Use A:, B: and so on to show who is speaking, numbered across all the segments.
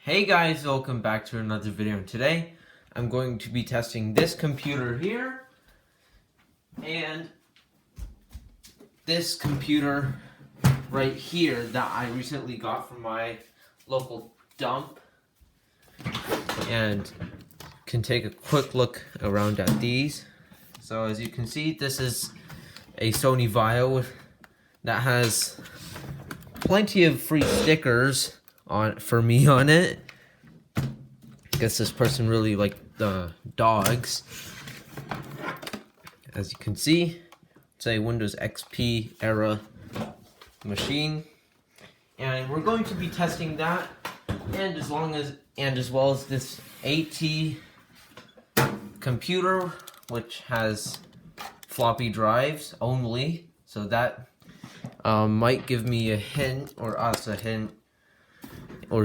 A: Hey guys, welcome back to another video. Today I'm going to be testing this computer here and this computer right here that I recently got from my local dump, and can take a quick look around at these. So as you can see, this is a Sony Vaio that has plenty of free stickers for me on it. I guess this person really liked the dogs. As you can see, it's a Windows XP era machine, and we're going to be testing that, and as well as this AT computer, which has floppy drives only. So that might give me a hint, or us a hint, or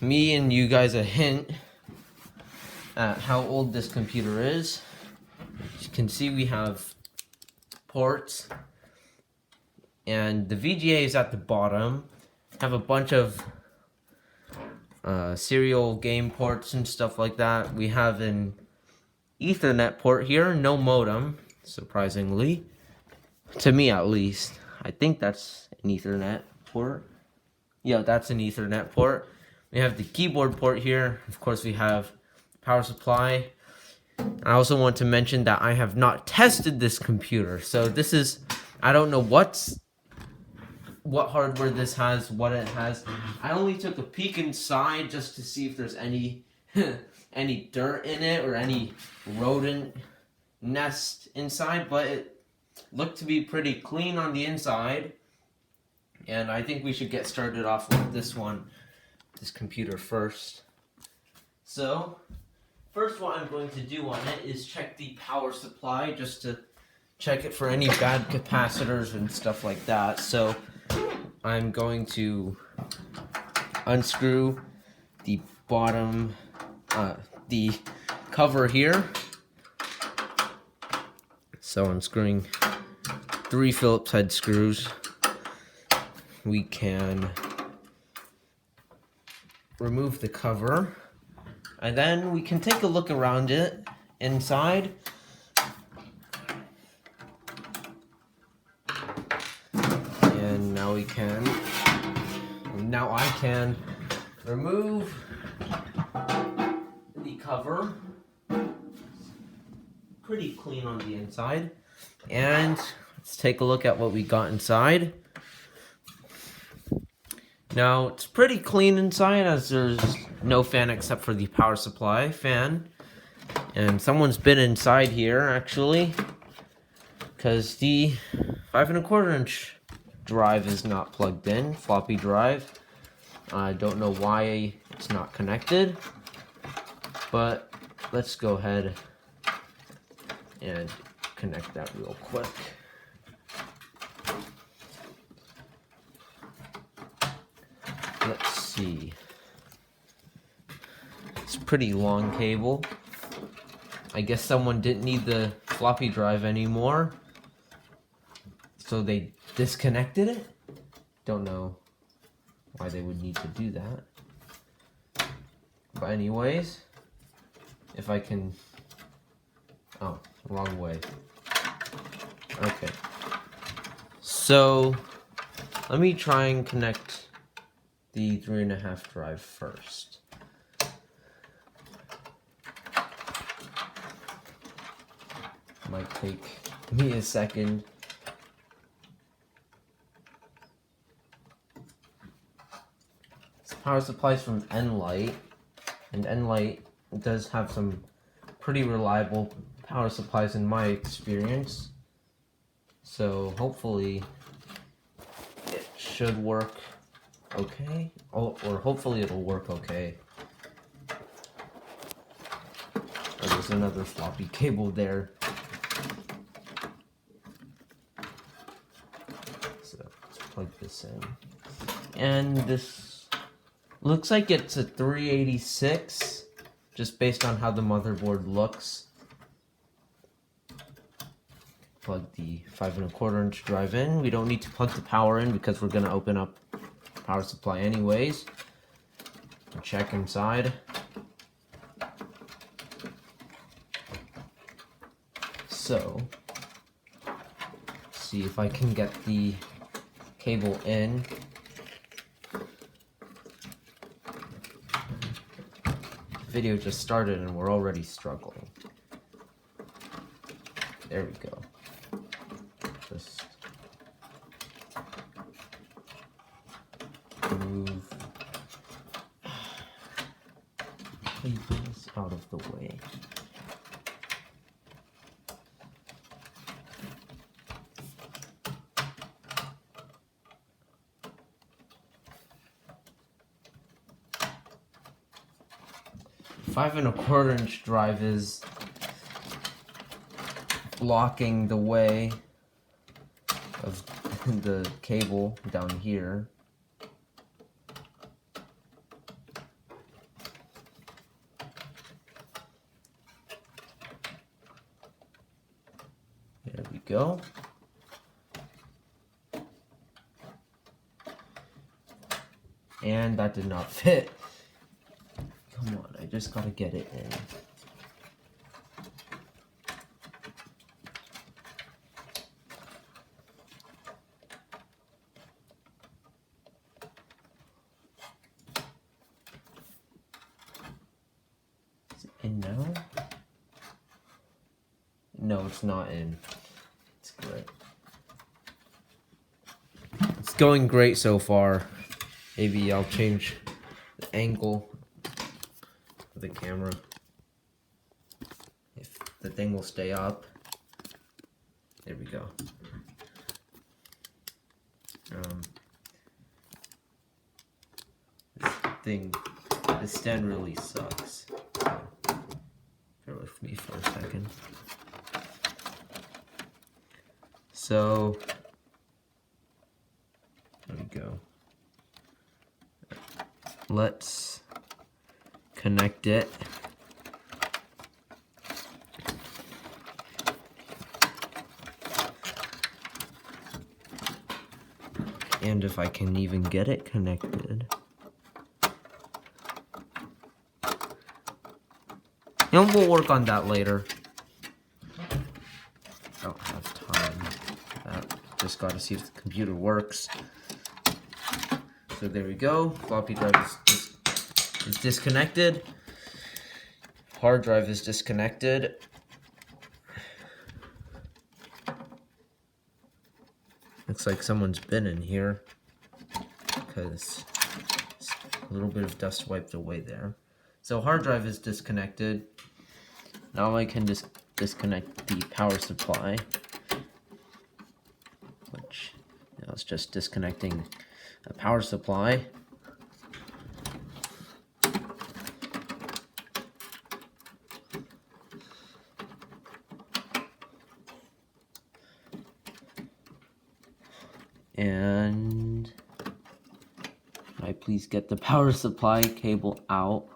A: me and you guys a hint at how old this computer is. As you can see, we have ports, and the VGA is at the bottom. Have a bunch of serial game ports and stuff like that. We have an Ethernet port here, no modem, surprisingly, to me at least. I think that's an Ethernet port. Yeah, that's an Ethernet port. We have the keyboard port here. Of course, we have power supply. I also want to mention that I have not tested this computer. So this is, I don't know what hardware this has, what it has. I only took a peek inside just to see if there's any any dirt in it or any rodent nest inside, but it looked to be pretty clean on the inside. And I think we should get started off with this computer first. So, first what I'm going to do on it is check the power supply, just to check it for any bad capacitors and stuff like that. So, I'm going to unscrew the bottom, the cover here. So I'm screwing 3 Phillips head screws. We can remove the cover, and then we can take a look around it inside. And now I can remove the cover. Pretty clean on the inside. And let's take a look at what we got inside. Now, it's pretty clean inside, as there's no fan except for the power supply fan. And someone's been inside here, actually, because the 5 1/4 inch drive is not plugged in, floppy drive. I don't know why it's not connected, but let's go ahead and connect that real quick. Let's see. It's a pretty long cable. I guess someone didn't need the floppy drive anymore, so they disconnected it. Don't know why they would need to do that. But anyways, if I can... Oh, wrong way. Okay. So, let me try and connect the 3.5 drive first. Might take me a second. This power supply is from Enlight, and Enlight does have some pretty reliable power supplies in my experience. So hopefully it should work okay, or hopefully it'll work okay. Oh, there's another floppy cable there. So let's plug this in. And this looks like it's a 386, just based on how the motherboard looks. Plug the 5 1/4 inch drive in. We don't need to plug the power in because we're going to open up power supply anyways. check inside. So, see if I can get the cable in. Video just started and we're already struggling. There we go. Just move cables out of the way. Five and a quarter inch drive is blocking the way of the cable down here. There we go. And that did not fit. Come on, I just gotta get it in. Is it in now? No, it's not in. It's great. It's going great so far. Maybe I'll change the angle of the camera if the thing will stay up. There we go. This stand really sucks. So, bear with me for a second. So, there we go. Let's connect it. And if I can even get it connected. And we'll work on that later. I don't have time. Just gotta see if the computer works. So there we go. Floppy drive is disconnected. Hard drive is disconnected. Looks like someone's been in here because a little bit of dust wiped away there. So hard drive is disconnected. Now I can just disconnect the power supply, which it's just disconnecting a power supply. And can I please get the power supply cable out?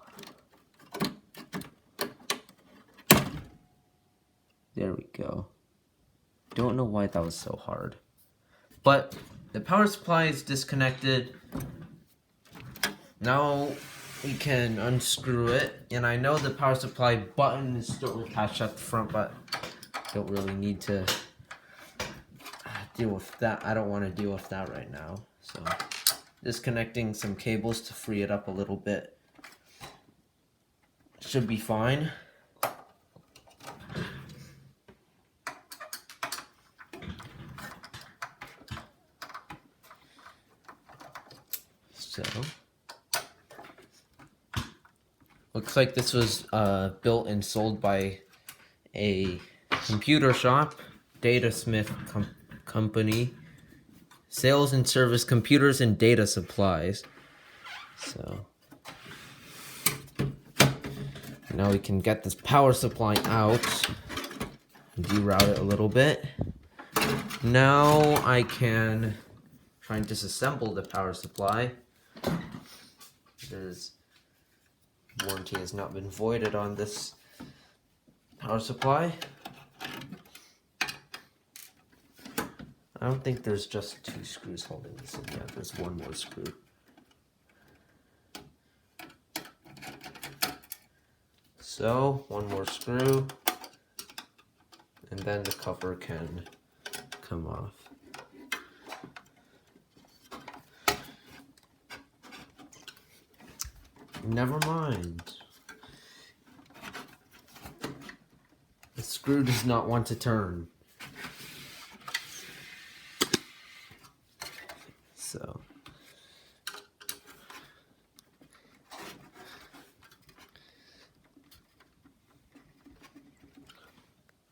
A: There we go. Don't know why that was so hard. But the power supply is disconnected. Now we can unscrew it. And I know the power supply button is still attached at the front, but don't really need to deal with that. I don't want to deal with that right now. So disconnecting some cables to free it up a little bit. Should be fine. So looks like this was built and sold by a computer shop, Datasmith company, sales and service computers and data supplies. So now we can get this power supply out and deroute it a little bit. Now I can try and disassemble the power supply. Because warranty has not been voided on this power supply. I don't think there's just 2 screws holding this in. Yeah, there's one more screw. so. One more screw. And then the cover can come off. Never mind. The screw does not want to turn. So.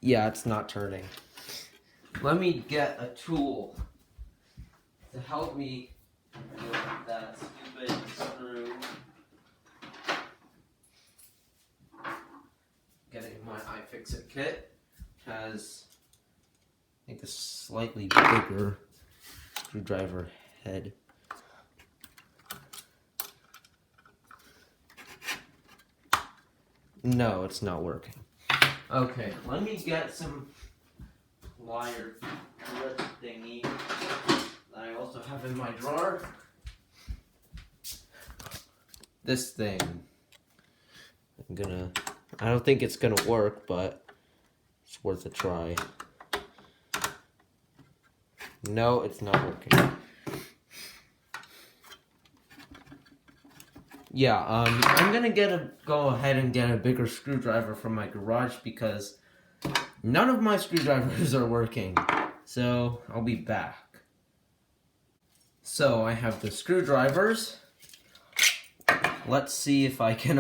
A: Yeah, it's not turning. Let me get a tool to help me with that stupid screw. Getting my iFixit kit has, I think, a slightly bigger screwdriver head. No, it's not working. Okay, let me get some wire grip thingy that I also have in my drawer. This thing. I don't think it's gonna work, but it's worth a try. No, it's not working. Yeah, I'm gonna go ahead and get a bigger screwdriver from my garage because none of my screwdrivers are working. So I'll be back. So I have the screwdrivers. Let's see if I can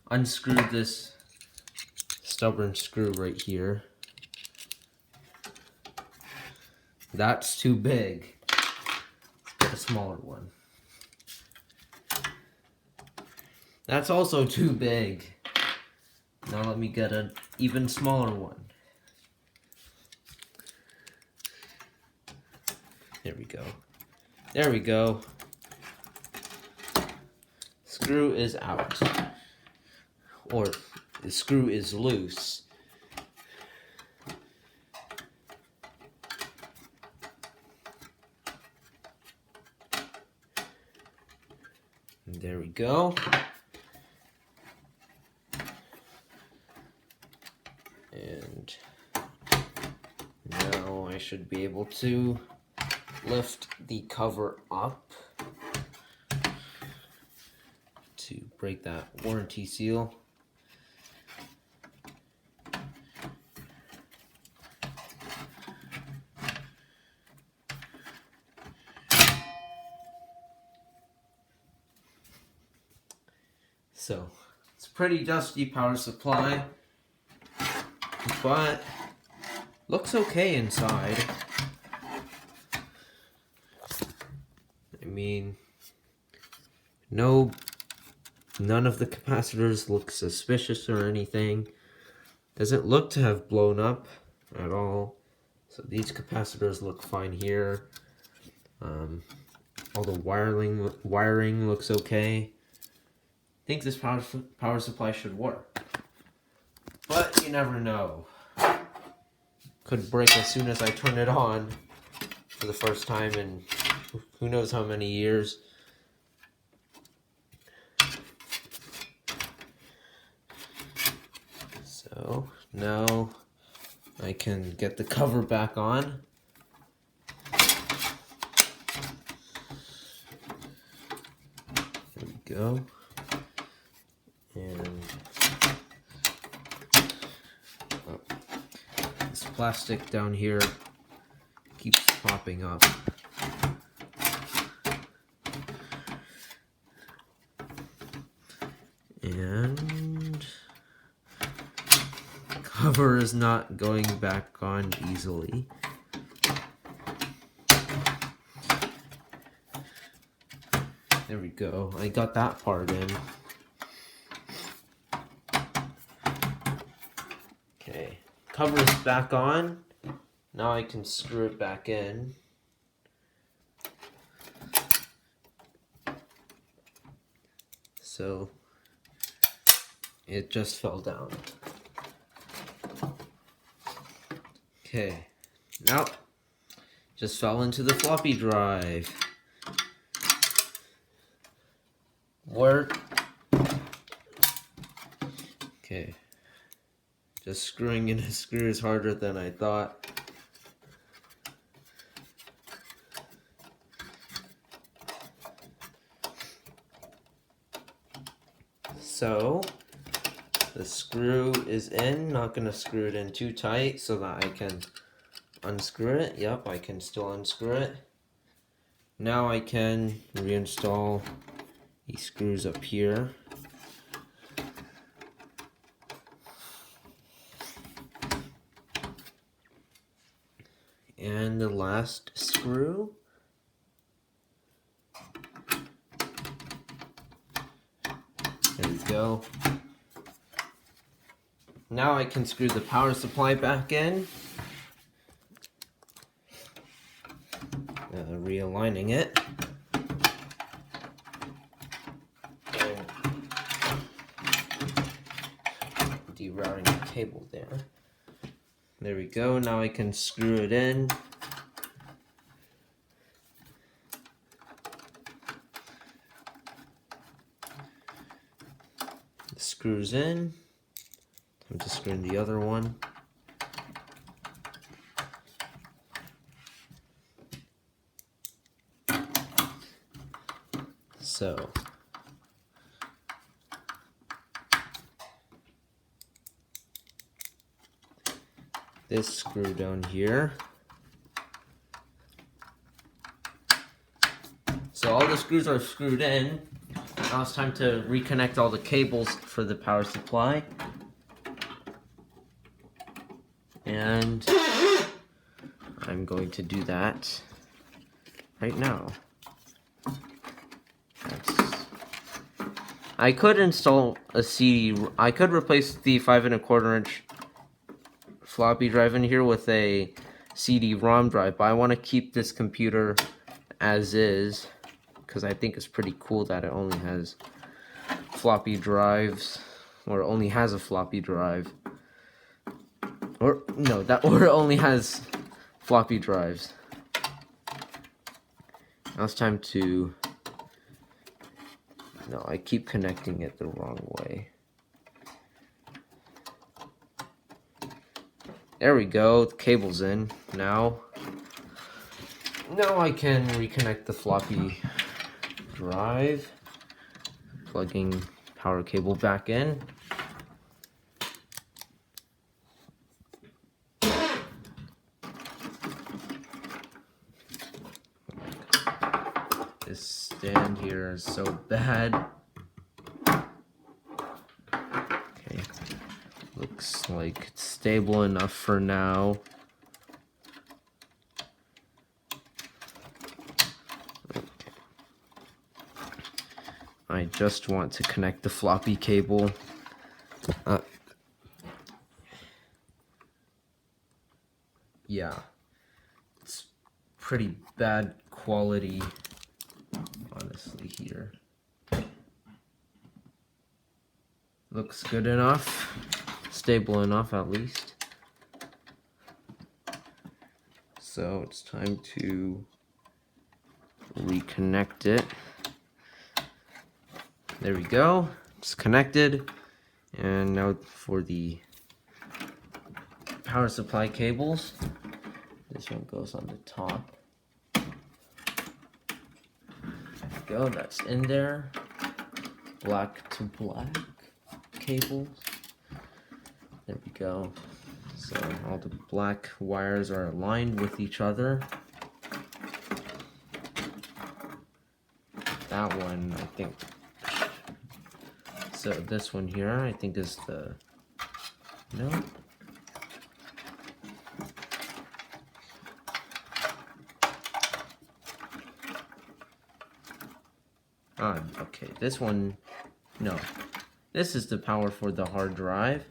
A: unscrew this stubborn screw right here. That's too big. Let's get a smaller one. That's also too big. Now let me get an even smaller one. There we go. There we go. Screw is out. Or the screw is loose. And there we go. And now I should be able to lift the cover up to break that warranty seal. So, it's a pretty dusty power supply, but looks okay inside. I mean, none of the capacitors look suspicious or anything. Doesn't look to have blown up at all. So these capacitors look fine here. All the wiring looks okay. I think this power supply should work. But you never know. Could break as soon as I turn it on for the first time in who knows how many years. So now I can get the cover back on. There we go. And this plastic down here keeps popping up. And cover is not going back on easily. There we go. I got that part in. Okay, cover is back on. Now I can screw it back in. So it just fell down. Okay, now just fell into the floppy drive. The screwing in a screw is harder than I thought. So the screw is in. Not gonna screw it in too tight so that I can unscrew it. Yep, I can still unscrew it. Now I can reinstall these screws up here. And the last screw. There we go. Now I can screw the power supply back in. Realigning it. And derouting the cable there. There we go. Now I can screw it in. The screws in. I'm just screwing the other one. So this screw down here. So all the screws are screwed in. Now it's time to reconnect all the cables for the power supply. And I'm going to do that right now. I could install a CD. I could replace the 5 1/4 inch floppy drive in here with a CD-ROM drive, but I want to keep this computer as is because I think it's pretty cool that it only has floppy drives, or only has a floppy drive, or no, or it only has floppy drives. Now it's time to. No, I keep connecting it the wrong way. There we go, the cable's in. Now I can reconnect the floppy drive, plugging power cable back in. This stand here is so bad. Okay, looks like it's stable enough for now. Okay. I just want to connect the floppy cable. Yeah, it's pretty bad quality, honestly, here. Looks good enough, stable enough at least. So it's time to reconnect it. There we go, it's connected. And now for the power supply cables. This one goes on the top. There we go, that's in there. Black to black cables. There we go. So all the black wires are aligned with each other. That one, I think. So this one here, I think is the, no? Okay, this one, no. This is the power for the hard drive.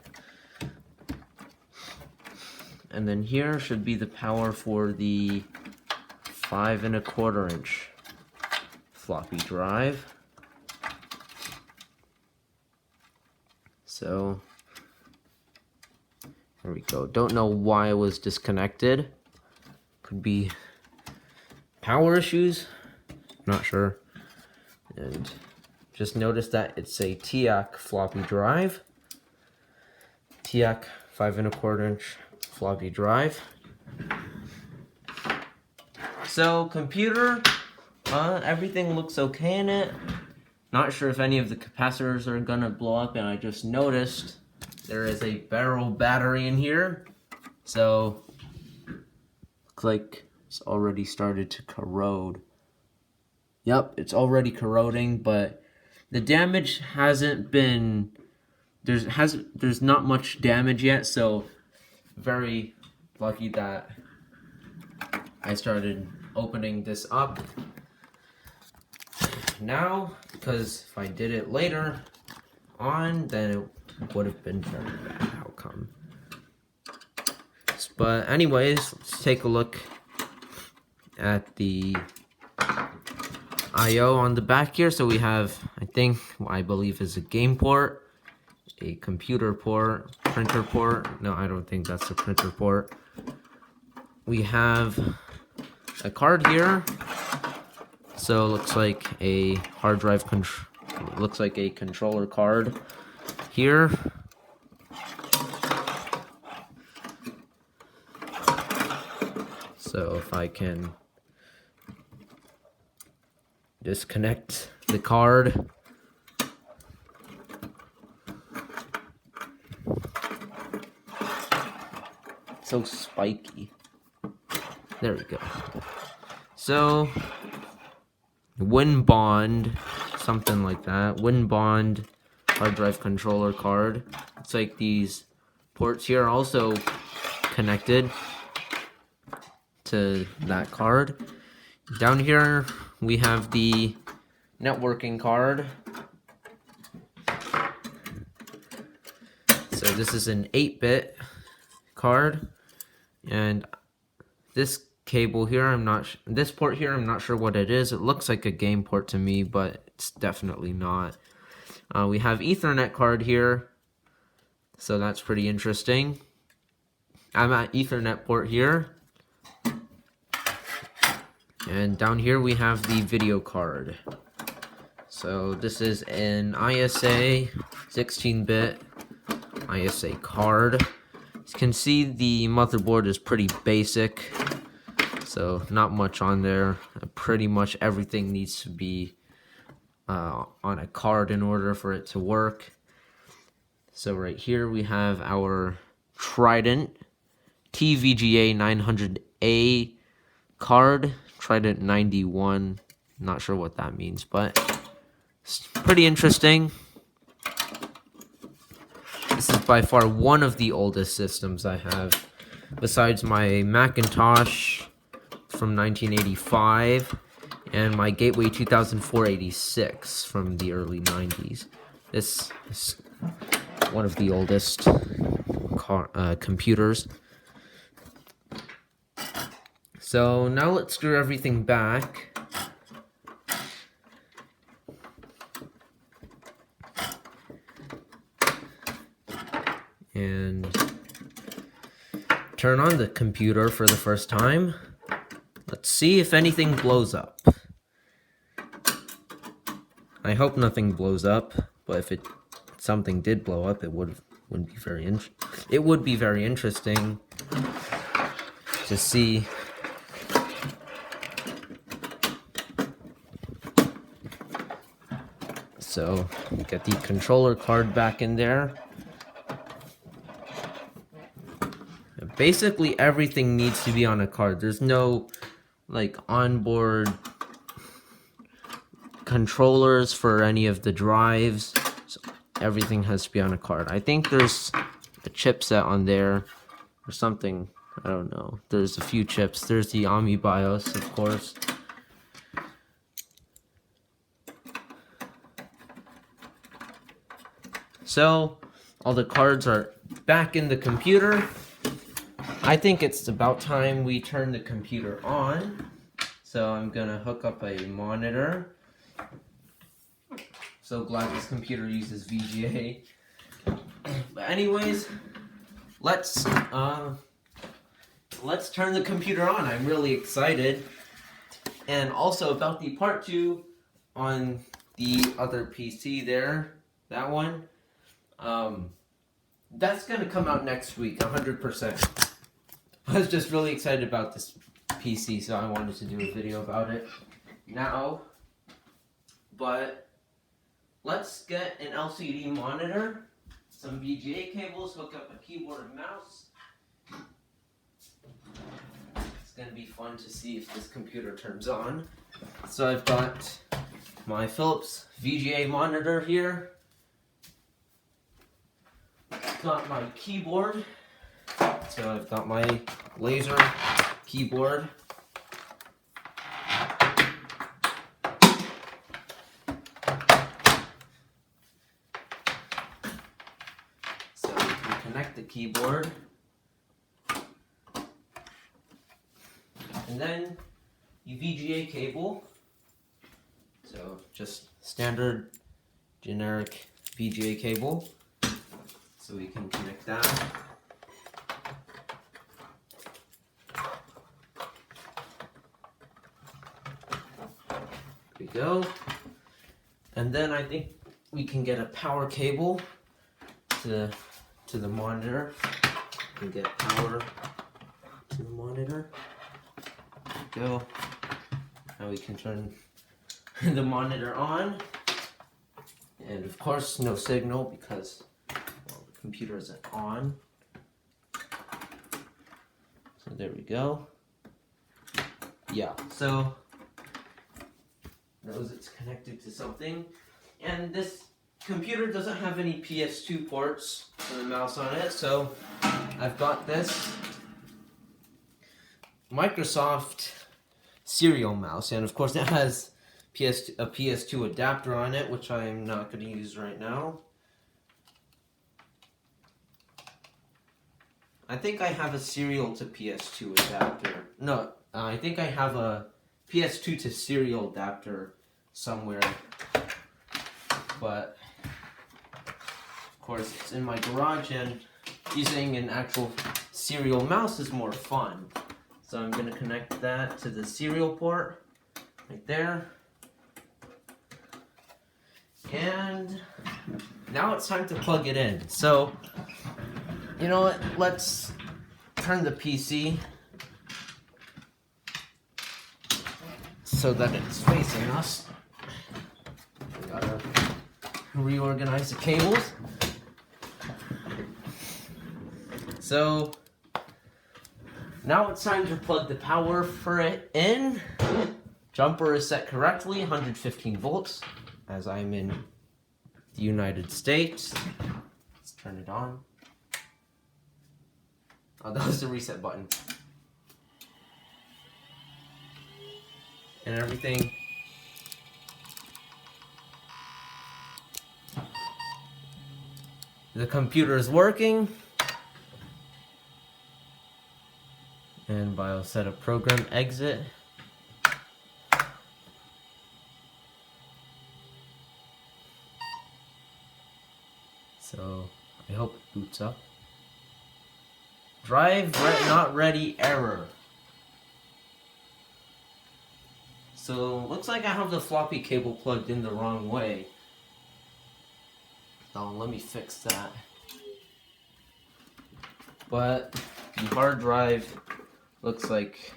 A: And then here should be the power for the 5 1/4 inch floppy drive. So, there we go. Don't know why it was disconnected. Could be power issues, not sure. And just notice that it's a TIAC floppy drive. TIAC 5¼ inch floppy drive. So computer, everything looks okay in it. Not sure if any of the capacitors are gonna blow up, and I just noticed there is a barrel battery in here. So looks like it's already started to corrode. Yep, it's already corroding, but the damage hasn't been, there's not much damage yet, so very lucky that I started opening this up now, because if I did it later on, then it would have been very bad outcome. But anyways, let's take a look at the I/O on the back here. So we have, I believe is a game port, a computer port, printer port. No, I don't think that's a printer port. We have a card here. So it looks like a hard drive looks like a controller card here. So if I can disconnect the card. So spiky. There we go. So WinBond, something like that. WinBond hard drive controller card. It's like these ports here are also connected to that card. Down here we have the networking card. So this is an 8-bit card, and this cable here, this port here, I'm not sure what it is. It looks like a game port to me, but it's definitely not. We have Ethernet card here, so that's pretty interesting. I'm at Ethernet port here. And down here we have the video card. So this is an ISA 16-bit ISA card. As you can see, the motherboard is pretty basic, so not much on there. Pretty much everything needs to be on a card in order for it to work. So right here we have our Trident TVGA 900A card. Trident 91, not sure what that means, but it's pretty interesting. This is by far one of the oldest systems I have, besides my Macintosh from 1985 and my Gateway 2486 from the early 90s. This is one of the oldest computers. So now let's screw everything back. And turn on the computer for the first time. Let's see if anything blows up. I hope nothing blows up, but if something did blow up, it would be very interesting to see. So get the controller card back in there. Basically everything needs to be on a card. There's no like onboard controllers for any of the drives. So everything has to be on a card. I think there's a chipset on there or something. I don't know. There's a few chips. There's the Sony Vaio, of course. So all the cards are back in the computer. I think it's about time we turn the computer on. So I'm gonna hook up a monitor. So glad this computer uses VGA. But anyways, let's turn the computer on. I'm really excited. And also about the part 2 on the other PC there, that one. That's gonna come out next week, 100%. I was just really excited about this PC, so I wanted to do a video about it now. But let's get an LCD monitor, some VGA cables, hook up a keyboard and mouse. It's gonna be fun to see if this computer turns on. So I've got my Philips VGA monitor here. Got my keyboard. So I've got my laser keyboard. So you can connect the keyboard. And then your VGA cable. So just standard generic VGA cable. So we can connect that. There we go. And then I think we can get a power cable to the monitor. We can get power to the monitor. There we go. Now we can turn the monitor on. And of course, no signal because the computer isn't on. So there we go. Yeah, so knows it's connected to something. And this computer doesn't have any PS2 ports for the mouse on it, so I've got this Microsoft serial mouse, and of course it has a PS2 adapter on it, which I am not going to use right now. I think I have a serial to PS2 adapter. No, I think I have a PS2 to serial adapter somewhere. But, of course, it's in my garage, and using an actual serial mouse is more fun. So I'm going to connect that to the serial port right there. And now it's time to plug it in. So, you know what? Let's turn the PC so that it's facing us. We gotta reorganize the cables. So now it's time to plug the power for it in. Jumper is set correctly, 115 volts, as I'm in the United States. Let's turn it on. Oh, that was the reset button. And everything. The computer is working. And Vaio set a program exit. So I hope it boots up. Drive not ready error. So looks like I have the floppy cable plugged in the wrong way. So let me fix that. But the hard drive looks like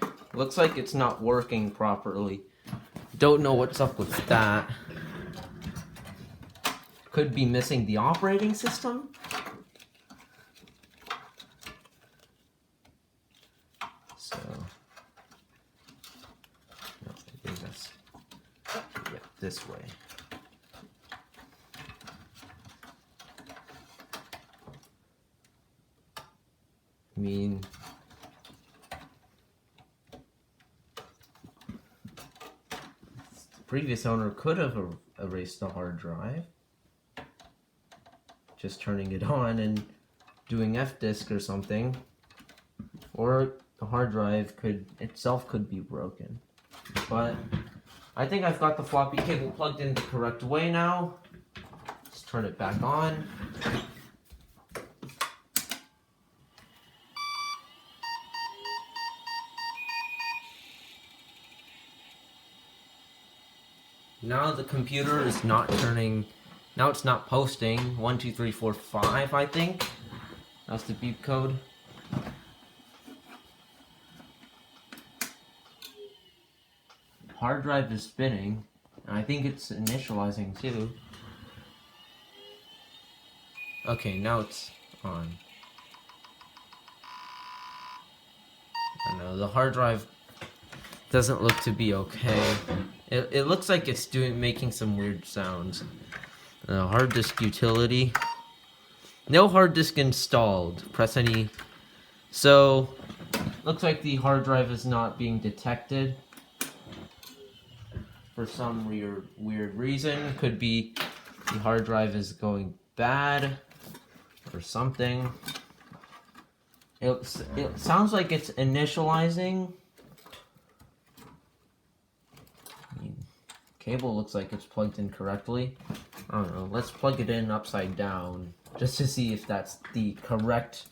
A: it's not working properly. Don't know what's up with that. Could be missing the operating system. So no, I think that's this way. I mean, the previous owner could have erased the hard drive. Just turning it on and doing F-disk or something. Or the hard drive itself could be broken. But I think I've got the floppy cable plugged in the correct way now. Let's turn it back on. Now the computer is not turning. Now it's not posting 1, 2, 3, 4, 5, I think. That's the beep code. Hard drive is spinning. And I think it's initializing too. Okay, now it's on. I know the hard drive doesn't look to be okay. It looks like it's making some weird sounds. Hard disk utility. No hard disk installed. Press any. So, looks like the hard drive is not being detected for some weird reason. Could be the hard drive is going bad or something. It sounds like it's initializing. Cable looks like it's plugged in correctly. I don't know. Let's plug it in upside down just to see if that's the correct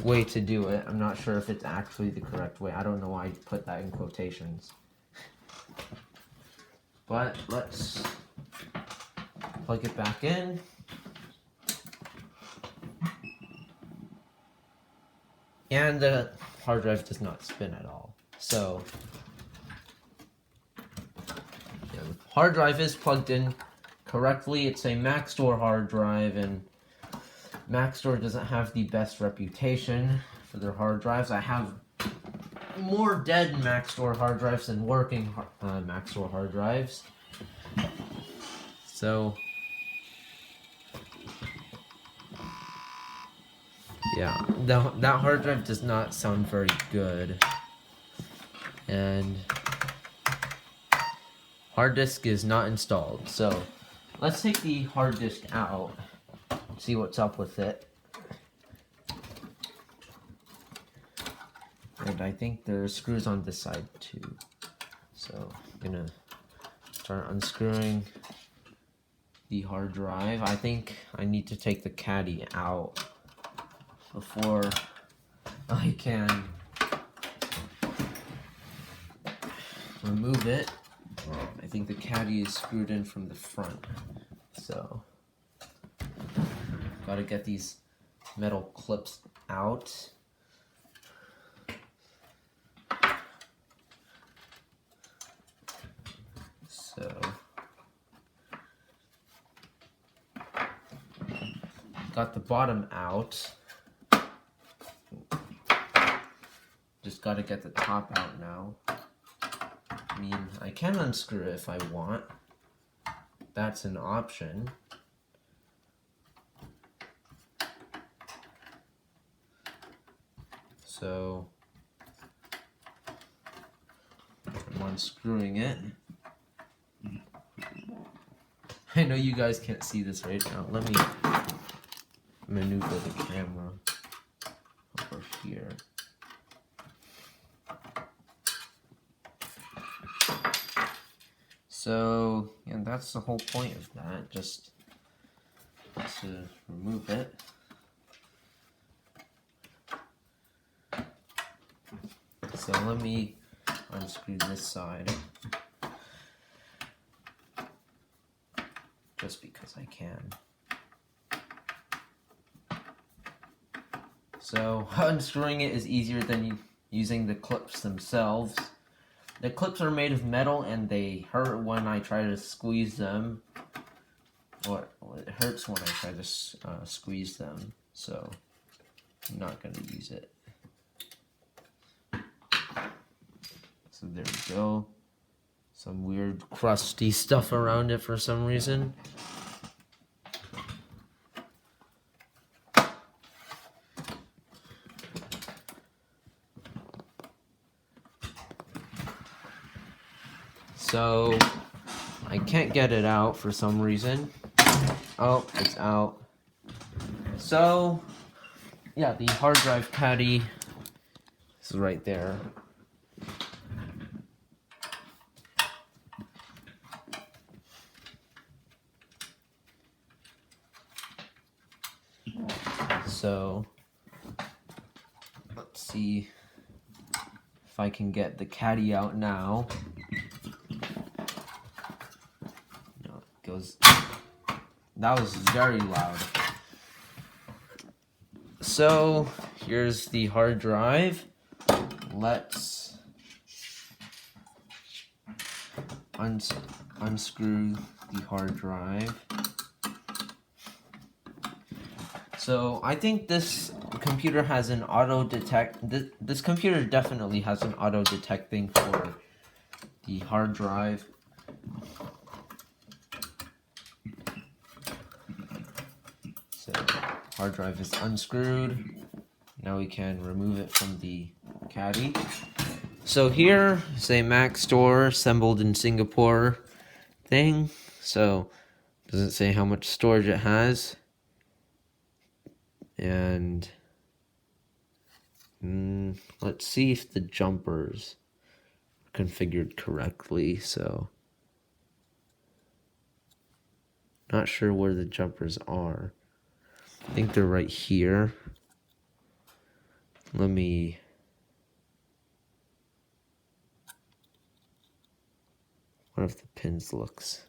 A: way to do it. I'm not sure if it's actually the correct way. I don't know why I put that in quotations. But let's plug it back in. And the hard drive does not spin at all. So yeah, the hard drive is plugged in correctly. It's a Maxtor hard drive, and Maxtor doesn't have the best reputation for their hard drives. I have more dead Maxtor hard drives than working Maxtor hard drives. So yeah, that hard drive does not sound very good. And hard disk is not installed. So let's take the hard disk out, see what's up with it. And I think there's screws on this side too. So I'm gonna start unscrewing the hard drive. I think I need to take the caddy out before I can remove it. I think the caddy is screwed in from the front. So gotta get these metal clips out. So got the bottom out. Just gotta get the top out now. I mean, I can unscrew it if I want. That's an option. So I'm unscrewing it. I know you guys can't see this right now. Let me maneuver the camera over here. So, yeah, that's the whole point of that, just to remove it. So let me unscrew this side, just because I can. So unscrewing it is easier than using the clips themselves. The clips are made of metal and they hurt when I try to squeeze them. Or it hurts when I try to squeeze them. So I'm not going to use it. So there we go. Some weird crusty stuff around it for some reason. So I can't get it out for some reason. Oh, it's out. So yeah, the hard drive caddy is right there. So let's see if I can get the caddy out now. No, it goes. That was very loud. So here's the hard drive. Let's unscrew the hard drive. So I think this computer has an auto detect. This computer definitely has an auto detecting for the hard drive. So hard drive is unscrewed. Now we can remove it from the caddy. So here is a Mac store assembled in Singapore thing. So does it say how much storage it has? And let's see if the jumpers are configured correctly. So not sure where the jumpers are. I think they're right here. Let me what if the pins looks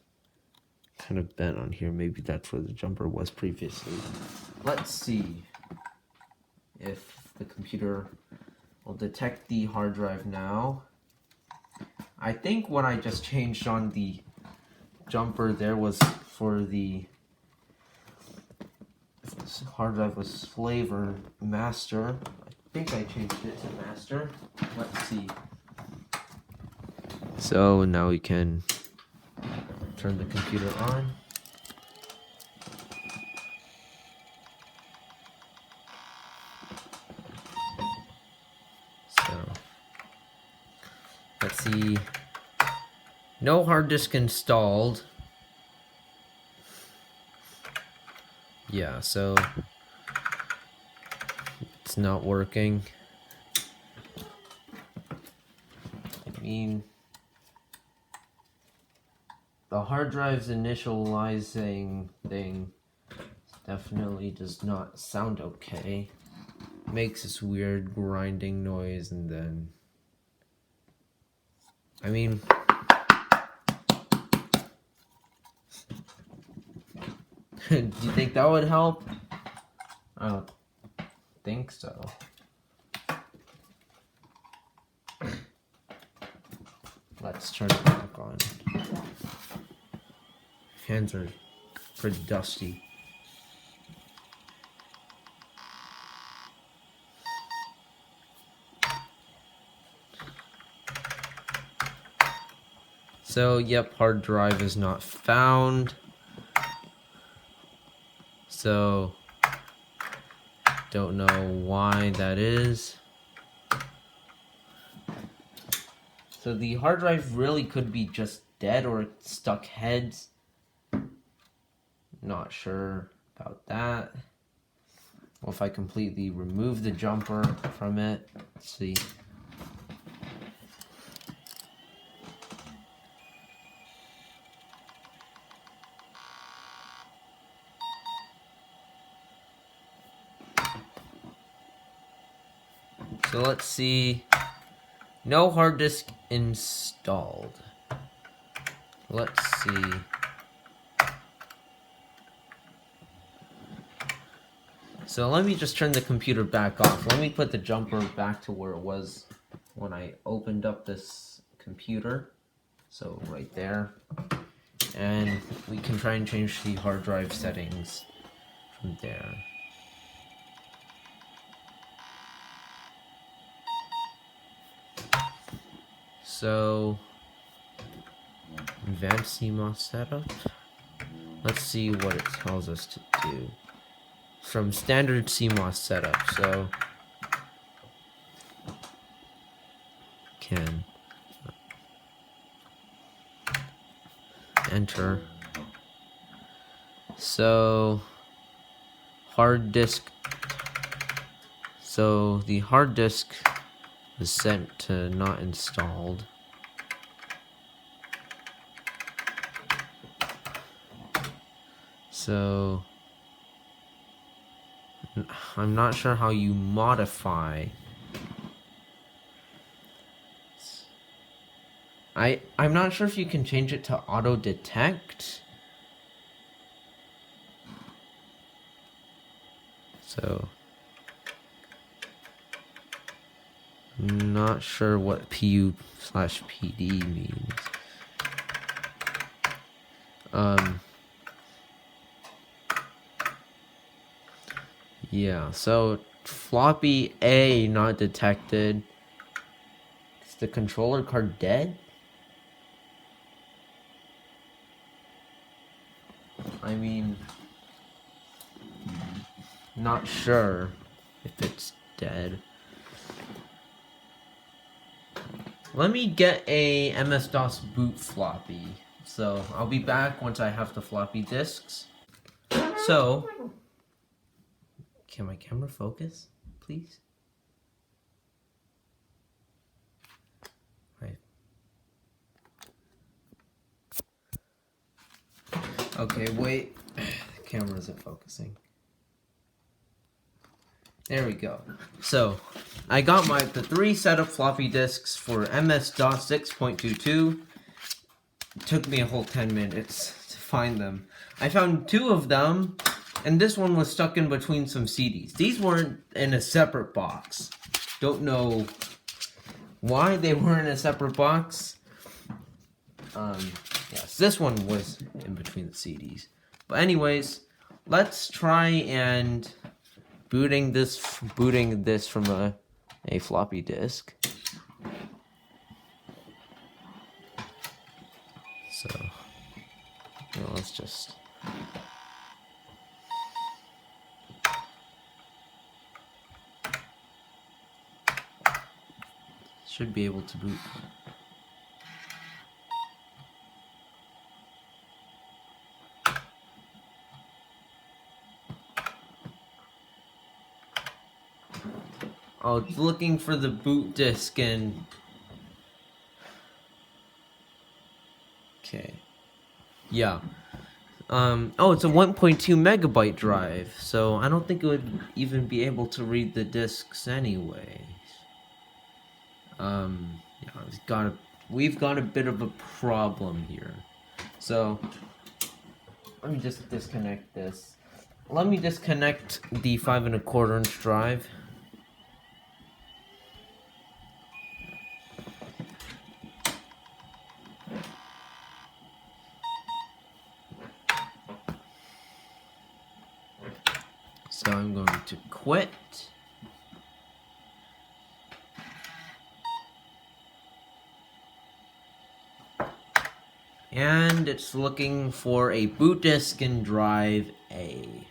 A: kind of bent on here? Maybe that's where the jumper was previously. Let's see if the computer will detect the hard drive now. I think what I just changed on the jumper there was for the hard drive was flavor master. I think I changed it to master. Let's see. So now we can turn the computer on. So let's see. No hard disk installed. Yeah, so it's not working. I mean, the hard drive's initializing thing definitely does not sound okay. Makes this weird grinding noise, and then I mean, do you think that would help? I don't think so. Let's turn it back on. Hands are pretty dusty. So, yep, hard drive is not found. So, don't know why that is. So the hard drive really could be just dead or stuck heads. Not sure about that. Well, if I completely remove the jumper from it, let's see. So let's see. No hard disk installed. Let's see. So let me just turn the computer back off. Let me put the jumper back to where it was when I opened up this computer. So right there. And we can try and change the hard drive settings from there. So, advanced CMOS setup. Let's see what it tells us to do. From standard CMOS setup, so can enter. So, hard disk. So, the hard disk is sent to not installed. So, I'm not sure how you modify. I'm not sure if you can change it to auto detect. So, not sure what PU/PD means. Yeah, so floppy A not detected. Is the controller card dead? I mean, not sure if it's dead. Let me get a MS-DOS boot floppy. So I'll be back once I have the floppy disks. So, can my camera focus, please? Right. Okay, wait. The camera isn't focusing. There we go. So, I got the 3 setup floppy disks for MS-DOS 6.22. It took me a whole 10 minutes to find them. I found 2 of them, and this one was stuck in between some CDs. These weren't in a separate box. Don't know why they were in a separate box. Yes, this one was in between the CDs. But anyways, let's try and booting this from a floppy disk. So, let's just should be able to boot. Oh, it's looking for the boot disk and... Okay. Yeah. Oh, it's a 1.2 megabyte drive, so I don't think it would even be able to read the disks anyways. Yeah, we've got a bit of a problem here. So, let me just disconnect this. Let me disconnect the 5 1/4 inch drive. So I'm going to quit. And it's looking for a boot disk in drive A.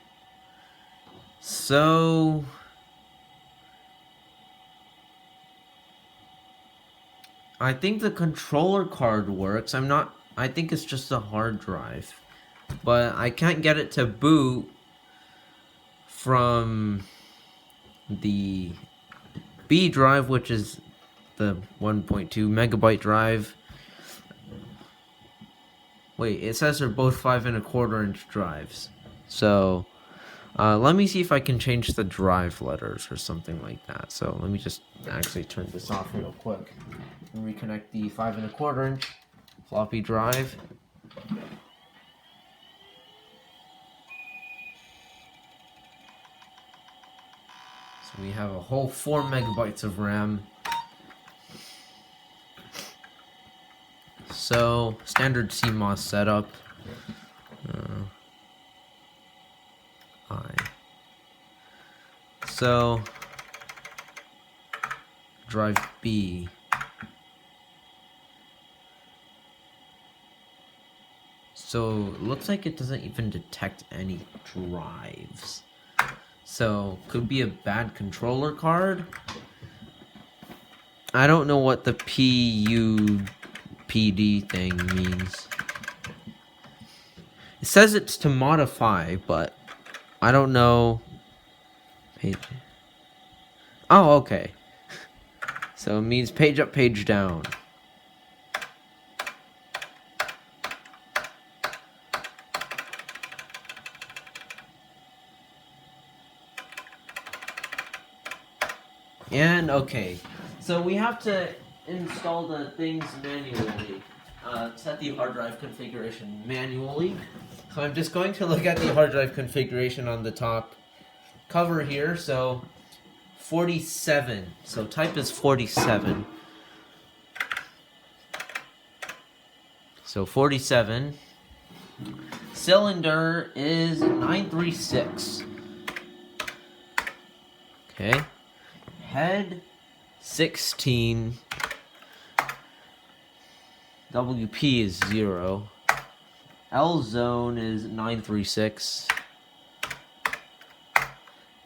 A: So I think the controller card works. I think it's just a hard drive. But I can't get it to boot from the B drive, which is the 1.2 megabyte drive. Wait, it says they're both 5 1/4 inch drives. So, let me see if I can change the drive letters or something like that. So, let me just actually turn this off real quick and reconnect the 5 1/4 inch floppy drive. So, we have a whole 4 megabytes of RAM. So, standard CMOS setup. So, drive B. So, it looks like it doesn't even detect any drives. So, could be a bad controller card. I don't know what the PUPD thing means. It says it's to modify, but I don't know. Page. Oh, okay. So it means page up, page down. And okay, so we have to install the things manually. Set the hard drive configuration manually. So I'm just going to look at the hard drive configuration on the top cover here. So 47. So type is 47. So 47. Cylinder is 936. Okay. Head 16. WP is 0. L zone is 936.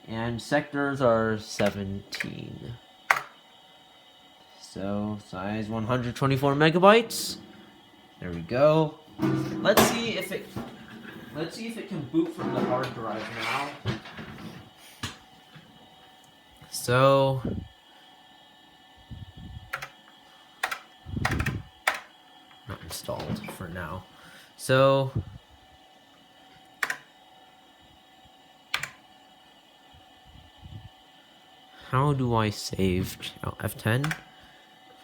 A: And sectors are 17. So size 124 megabytes. There we go. Let's see if it can boot from the hard drive now. So not installed for now. So how do I save? Oh, F10.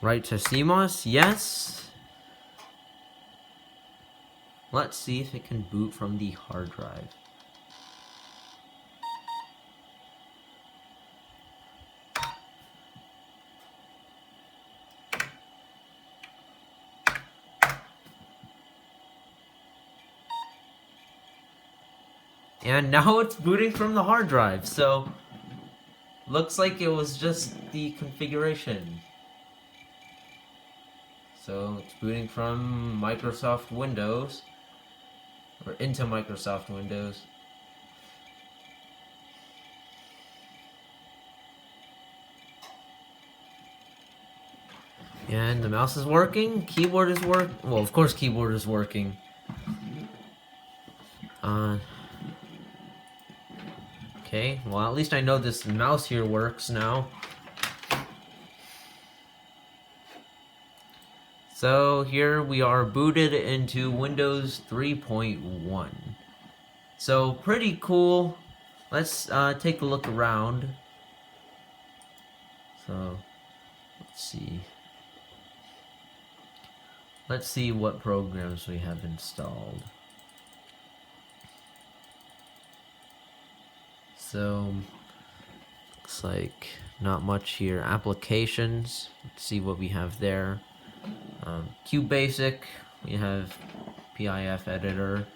A: Right to CMOS? Yes. Let's see if it can boot from the hard drive. And now it's booting from the hard drive, so looks like it was just the configuration. So it's booting from Microsoft Windows, or into Microsoft Windows. And the mouse is working, keyboard is well, of course keyboard is working. Okay, well at least I know this mouse here works now. So here we are booted into Windows 3.1. So pretty cool. Let's take a look around. So let's see. Let's see what programs we have installed. So looks like not much here. Applications. Let's see what we have there. QBasic. We have PIF editor.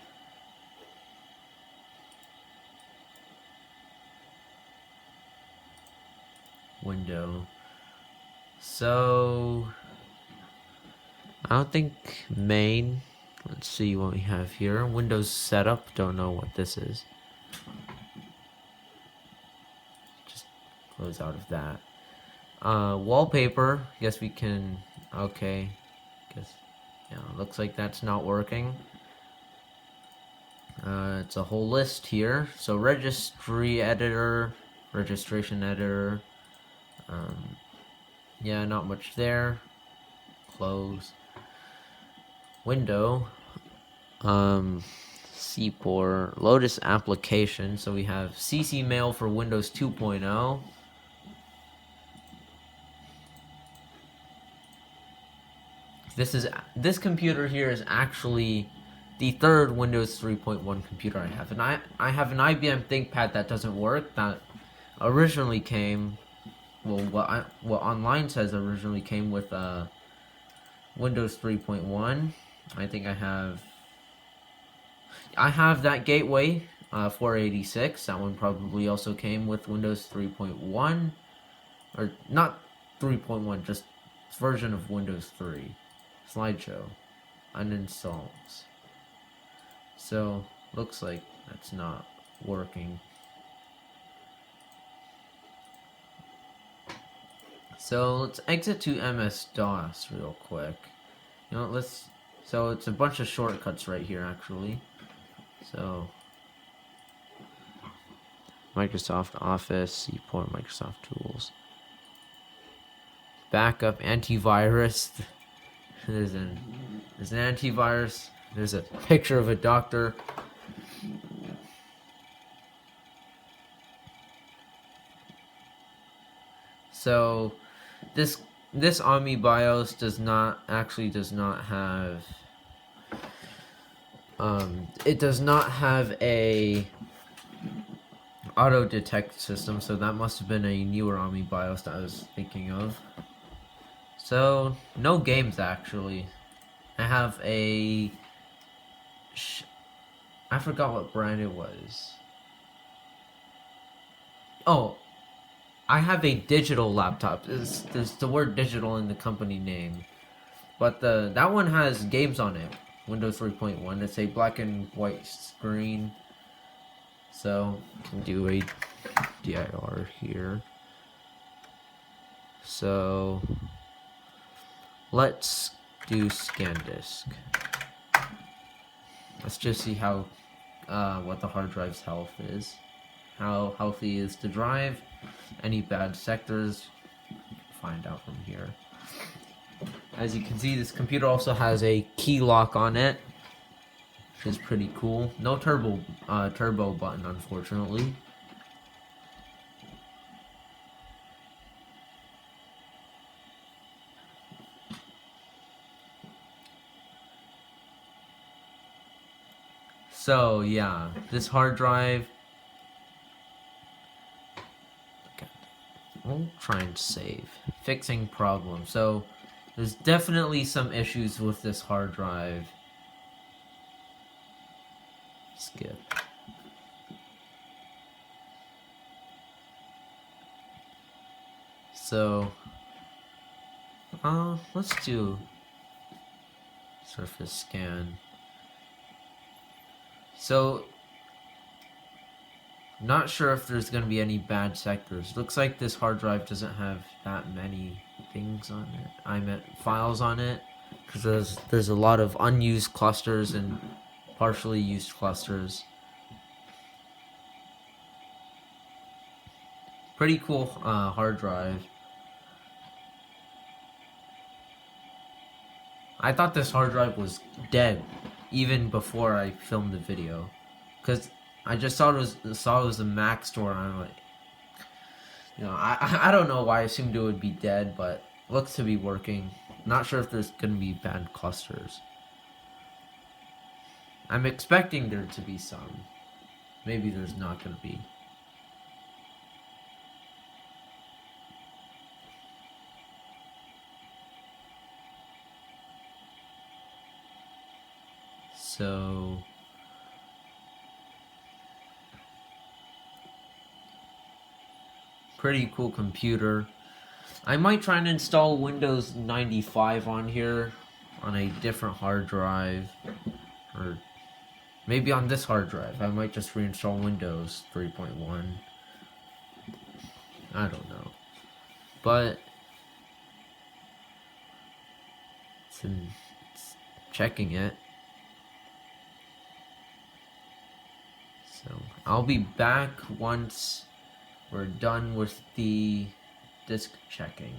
A: Window. So I don't think main. Let's see what we have here. Windows setup. Don't know what this is. Just close out of that. Wallpaper. Guess we can. Okay. Guess. Yeah. Looks like that's not working. It's a whole list here. So registry editor, registration editor. Yeah, not much there. Close. Window. CPOR. Lotus application. So we have CC Mail for Windows 2.0. This computer here is actually the third Windows 3.1 computer I have, and I have an IBM ThinkPad that doesn't work. That originally came, well, what online says originally came with Windows 3.1. I think I have that gateway 486. That one probably also came with Windows 3.1, or not 3.1, just version of Windows 3. Slideshow uninstalls. So looks like that's not working. So let's exit to MS-DOS real quick. You know, so it's a bunch of shortcuts right here actually. So Microsoft Office, CPOR, Microsoft Tools, backup, antivirus. There's an antivirus. There's a picture of a doctor. So this Sony BIOS does not have it does not have a auto detect system, so that must have been a newer Omni BIOS that I was thinking of. So, no games actually. I have a... I forgot what brand it was. Oh, I have a digital laptop. There's the word digital in the company name. But that one has games on it. Windows 3.1. It's a black and white screen. So, can do a DIR here. So, let's do scan disk. Let's just see how what the hard drive's health is. How healthy is the drive? Any bad sectors? Find out from here. As you can see, this computer also has a key lock on it, which is pretty cool. No turbo button, unfortunately. So yeah, this hard drive. Okay, we'll try and save. Fixing problem. So there's definitely some issues with this hard drive. Skip. So, let's do surface scan. So, not sure if there's going to be any bad sectors. Looks like this hard drive doesn't have that many things on it. I meant files on it, because there's a lot of unused clusters and partially used clusters. Pretty cool hard drive. I thought this hard drive was dead even before I filmed the video, because I just saw it was a Mac store, and I'm like, I don't know why I assumed it would be dead, but it looks to be working. Not sure if there's gonna be bad clusters. I'm expecting there to be some. Maybe there's not gonna be. So pretty cool computer. I might try and install Windows 95 on here on a different hard drive, or maybe on this hard drive. I might just reinstall Windows 3.1. I don't know. But it's checking it. So I'll be back once we're done with the disk checking.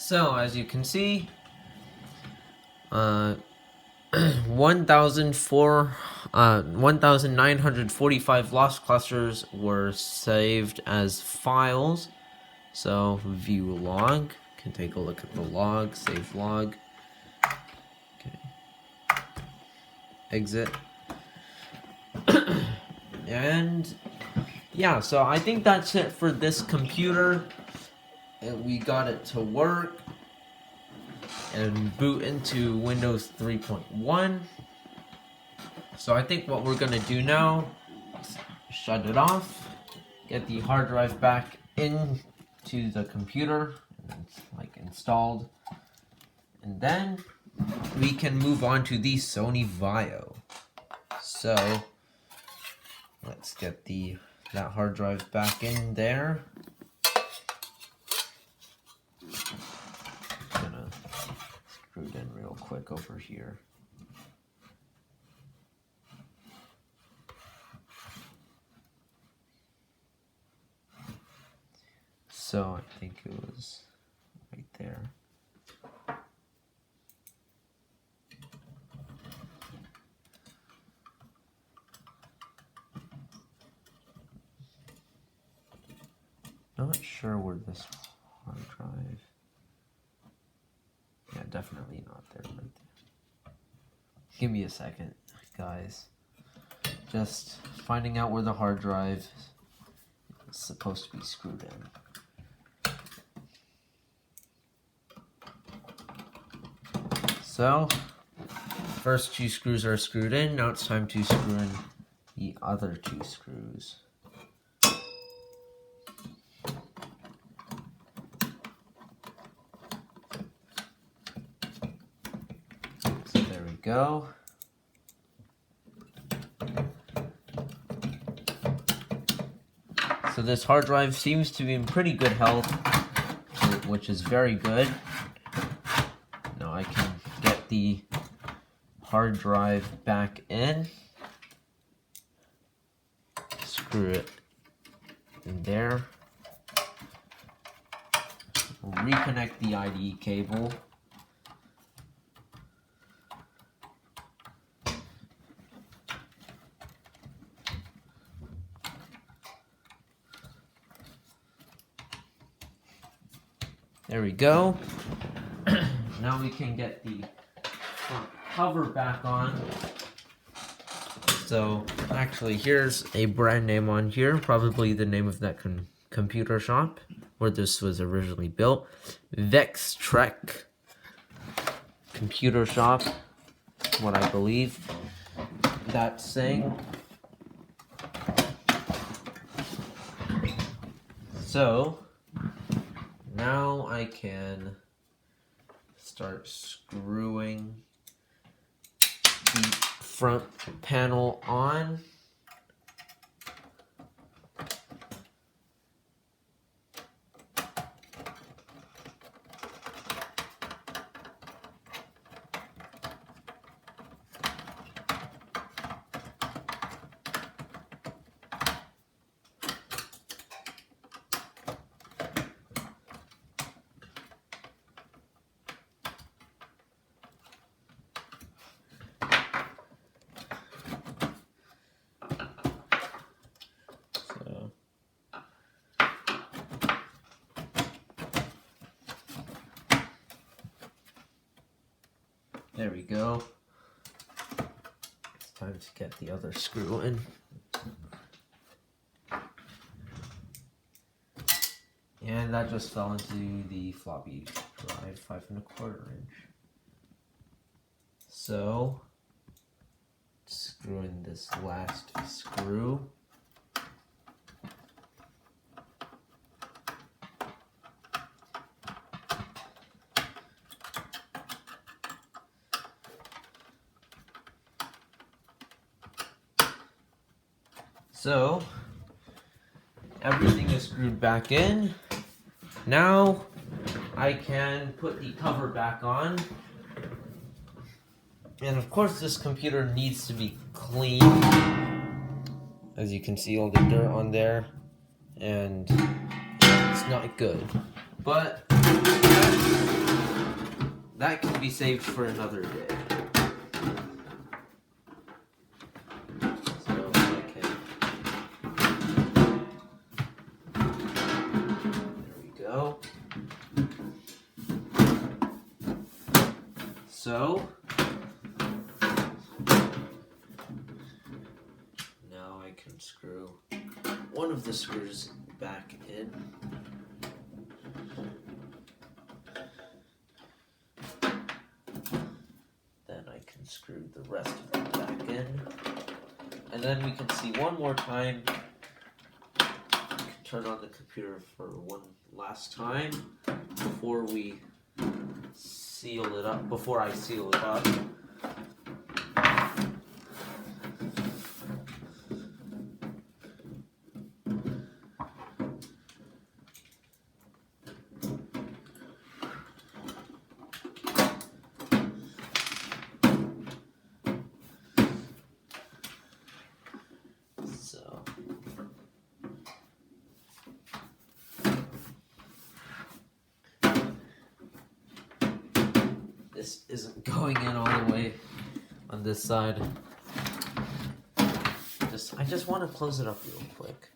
A: So as you can see, 1,945 lost clusters were saved as files. So view log, can take a look at the log, save log. Okay. Exit. And yeah, so I think that's it for this computer. And we got it to work and boot into Windows 3.1. So I think what we're gonna do now is shut it off, get the hard drive back into the computer, and it's like installed, and then we can move on to the Sony Vaio. So let's get that hard drive back in there. Gonna screw it in real quick over here. So I think it was right there. Not sure where this hard drive. Yeah, definitely not there right there. Give me a second, guys. Just finding out where the hard drive is supposed to be screwed in. So, first two screws are screwed in. Now it's time to screw in the other two screws. So there we go. So this hard drive seems to be in pretty good health, which is very good. Now I can get the hard drive back in, screw it in there, reconnect the IDE cable, there we go. Now we can get the front cover back on. So actually here's a brand name on here, probably the name of that computer shop where this was originally built. Vextrek Computer Shop, what I believe that's saying. So now I can start screwing the front panel on. There we go. It's time to get the other screw in. And that just fell into the floppy drive, 5 1/4 inch. So, screw in this last screw. So, everything is screwed back in. Now, I can put the cover back on. And of course, this computer needs to be clean. As you can see, all the dirt on there. And it's not good. But that can be saved for another day. So there we go. So now I can screw one of the screws back in. Then I can screw the rest of them back in. And then we can see one more time. We can turn on the computer for one last time before we seal it up, before I seal it up. So this isn't going in all the way on this side. I just want to close it up real quick.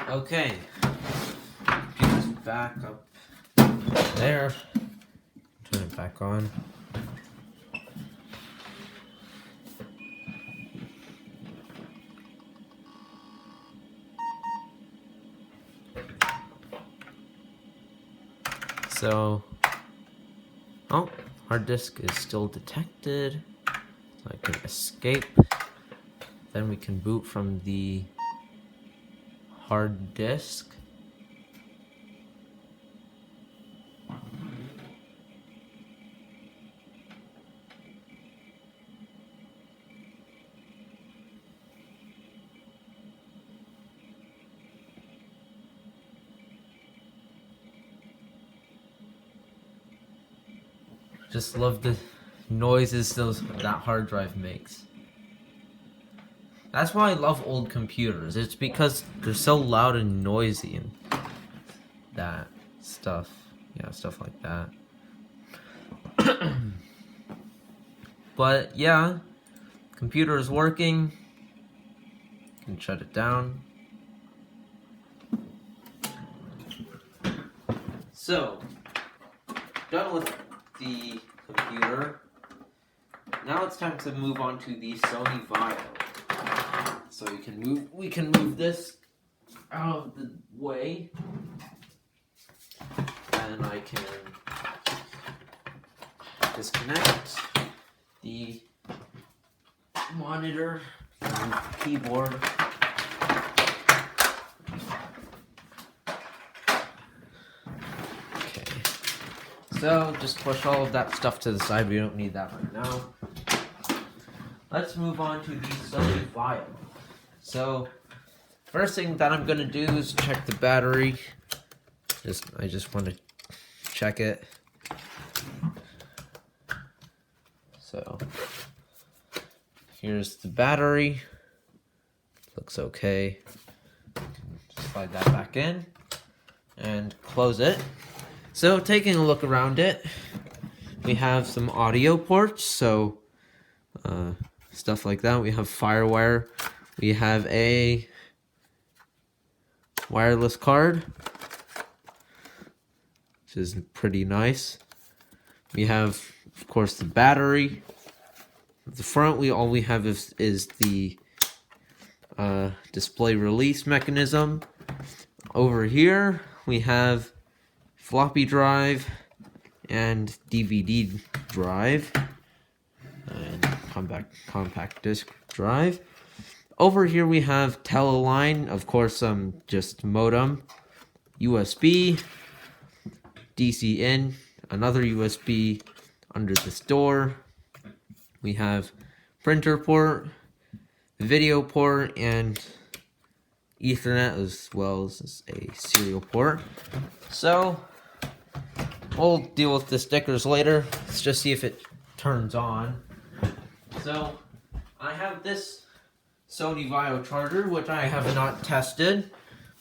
A: Okay, computer's back up there. Turn it back on. So, oh, hard disk is still detected. So I can escape. Then we can boot from the hard disk. Just love the noises that hard drive makes. That's why I love old computers. It's because they're so loud and noisy and that stuff. Yeah, stuff like that. But yeah, computer is working. You can shut it down. So, done with the computer. Now it's time to move on to the Sony Vaio. So we can move this out of the way, and I can disconnect the monitor from the keyboard. Okay, so just push all of that stuff to the side. We don't need that right now. Let's move on to the Sony Vaio. So, first thing that I'm gonna do is check the battery. I just want to check it. So, here's the battery. Looks okay. Slide that back in and close it. So, taking a look around it, we have some audio ports. So, stuff like that. We have FireWire. We have a wireless card, which is pretty nice. We have, of course, the battery. At the front, all we have is the display release mechanism. Over here, we have floppy drive and DVD drive and compact disc drive. Over here we have teleline, of course, just modem, USB, DC in, another USB under this door. We have printer port, video port, and Ethernet, as well as a serial port. So we'll deal with the stickers later. Let's just see if it turns on. So I have this Sony Vaio charger, which I have not tested,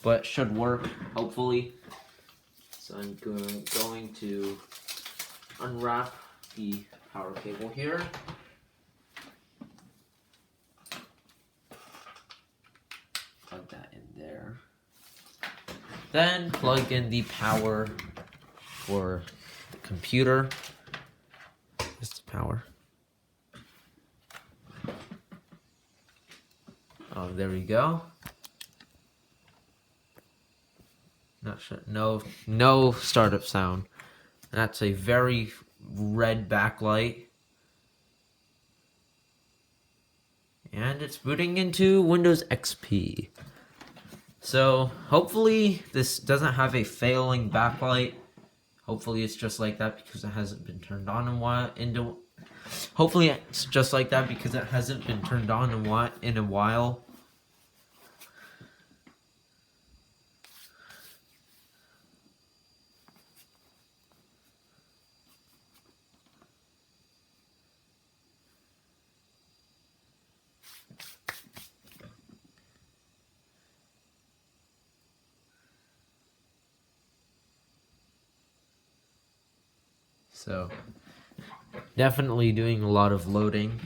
A: but should work, hopefully. So I'm going to unwrap the power cable here. Plug that in there. Then plug in the power for the computer. Here's the power. Oh, there we go. Not sure. No startup sound. That's a very red backlight. And it's booting into Windows XP. So hopefully this doesn't have a failing backlight. Hopefully it's just like that because it hasn't been turned on Hopefully it's just like that because it hasn't been turned on in a while. So, definitely doing a lot of loading.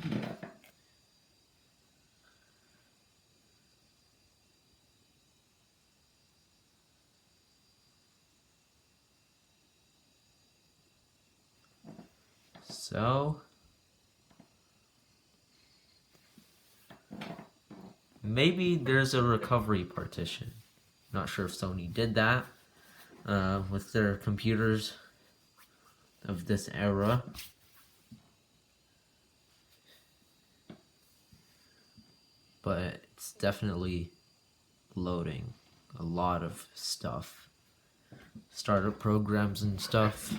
A: So, maybe there's a recovery partition. Not sure if Sony did that with their computers of this era. But it's definitely loading a lot of stuff. Startup programs and stuff.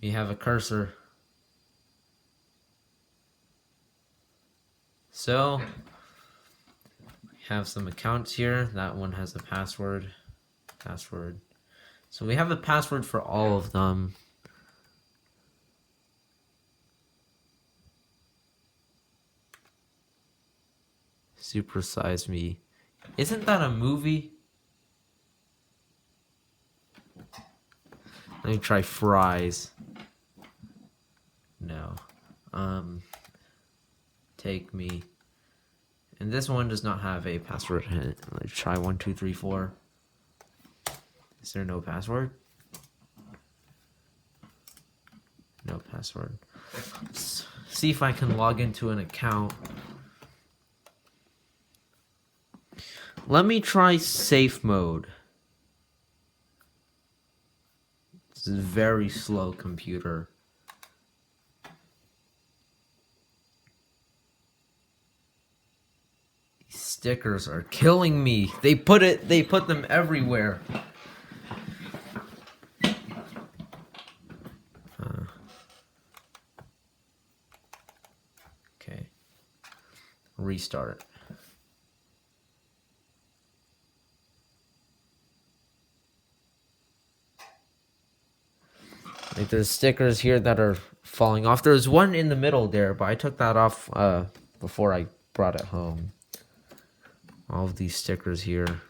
A: We have a cursor. So, we have some accounts here. That one has a password. So we have a password for all of them. Super Size Me. Isn't that a movie? Let me try Fries. No. Take Me. And this one does not have a password in it. Let's try 1, 2, 3, 4. Is there no password? No password. Let's see if I can log into an account. Let me try safe mode. This is a very slow computer. These stickers are killing me. They put them everywhere. Okay. Restart. Like there's stickers here that are falling off. There's one in the middle there, but I took that off before I brought it home. All of these stickers here.